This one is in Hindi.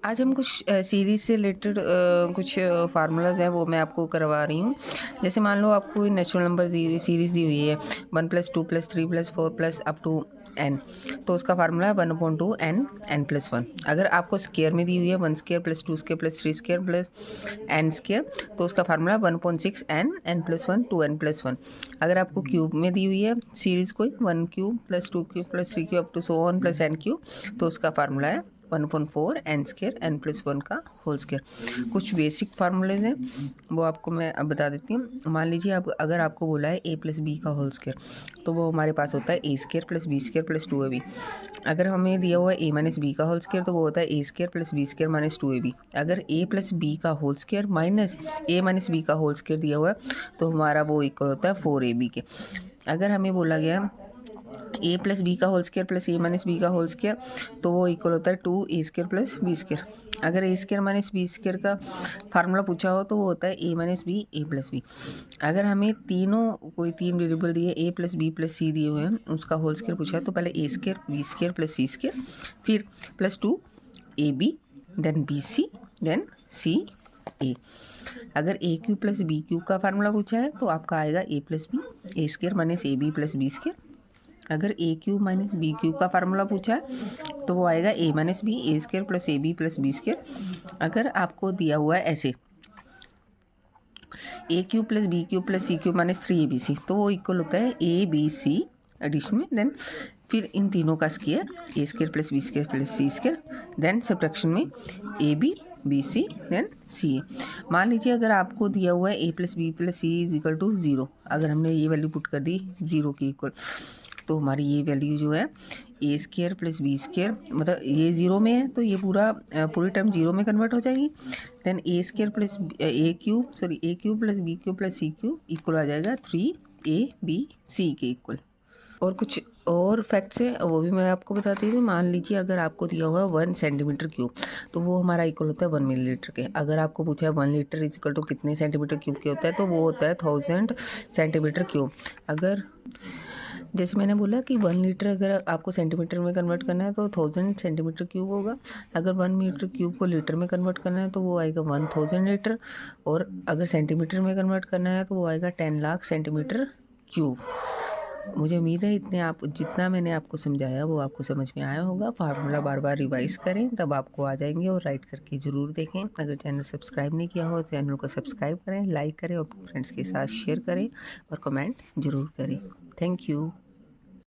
आज हम कुछ सीरीज़ से रिलेटेड कुछ फार्मूलाज हैं वो मैं आपको करवा रही हूँ। जैसे मान लो आपको नेचुरल नंबर सीरीज़ दी हुई है 1+2+3+4+ अप टू n, तो उसका फार्मूला है 1/2 n+1। अगर आपको स्क्वायर में दी हुई है 1²+2²+3² +n², तो उसका फार्मूला 1/6 n+1 2n+1। अगर आपको क्यूब में दी हुई है सीरीज़ कोई 1³ +2³ +3³ up to so on +n³, तो उसका फार्मूला है 1/4 n² n+1 का होल स्क्वायर। कुछ बेसिक फार्मूलेज हैं वो आपको मैं अब बता देती हूँ। मान लीजिए अब अगर आपको बोला है a+b का होल स्क्वायर, तो वो हमारे पास होता है a² + b² + 2ab। अगर हमें दिया हुआ है a - b का होल स्क्वायर, तो वो होता है a² + b² - 2ab। अगर a + b का whole square minus a - b का होल स्क्वायर दिया हुआ है, तो हमारा वो इक्वल होता है 4ab के। अगर हमें बोला गया a + b का whole square plus a - b का होल स्क्वायर, तो वो इक्वल होता है 2a² + b²। अगर a² - b² का फार्मूला पूछा हो तो वो होता है a - b a + b। अगर हमें कोई तीन वेरिएबल दिए a + b + c दिए हुए हैं, उसका होल स्क्वायर पूछा है, तो पहले a² b² + c², फिर +2ab, then bc, then ca। अगर a³ + b³ का फार्मूला पूछा है तो आपका आएगा a + b a² - ab + b²। अगर a³ - b³ का फार्मूला पूछा है तो वो आएगा a - b a² + ab + b²। अगर आपको दिया हुआ है ऐसे a³ + b³ + c³ - 3abc, तो वो इक्वल होता है a b c एडिशन में, देन फिर इन तीनों का square a² + b² + c², then subtraction में ab bc देन ca। मान लीजिए अगर आपको दिया हुआ है a + b + c = 0, अगर हमने ये वैल्यू पुट कर दी 0 के इक्वल, तो हमारी ये वैल्यू जो है a² + b², मतलब ये 0 में है तो ये पूरी टर्म 0 में कन्वर्ट हो जाएगी। Then a² + a³ + b³ + c³ equal आ जाएगा 3abc के इक्वल। और कुछ और फैक्ट्स हैं वो भी मैं आपको बताती हूँ। मान लीजिए अगर आपको दिया हुआ है 1 cm³, तो वो हमारा इक्वल होता है 1 मिलीलीटर के। अगर आपको पूछा है 1 लीटर इक्वल टू कितने cm³ के होता है, तो वो होता है 1000 cm³। अगर जैसे मैंने बोला कि 1 लीटर अगर आपको सेंटीमीटर में कन्वर्ट करना है तो 1000 cm³ होगा। अगर 1 मीटर क्यूब को लीटर में कन्वर्ट करना है तो वो आएगा 1000 लीटर। और अगर सेंटीमीटर में कन्वर्ट करना है तो वो आएगा 10 लाख cm³। मुझे उम्मीद है जितना मैंने आपको समझाया वो आपको समझ में आया होगा। फार्मूला बार बार रिवाइज करें तब आपको आ जाएंगे, और राइट करके ज़रूर देखें। अगर चैनल सब्सक्राइब नहीं किया हो चैनल को सब्सक्राइब करें, लाइक करें और फ्रेंड्स के साथ शेयर करें और कमेंट ज़रूर करें। Thank you.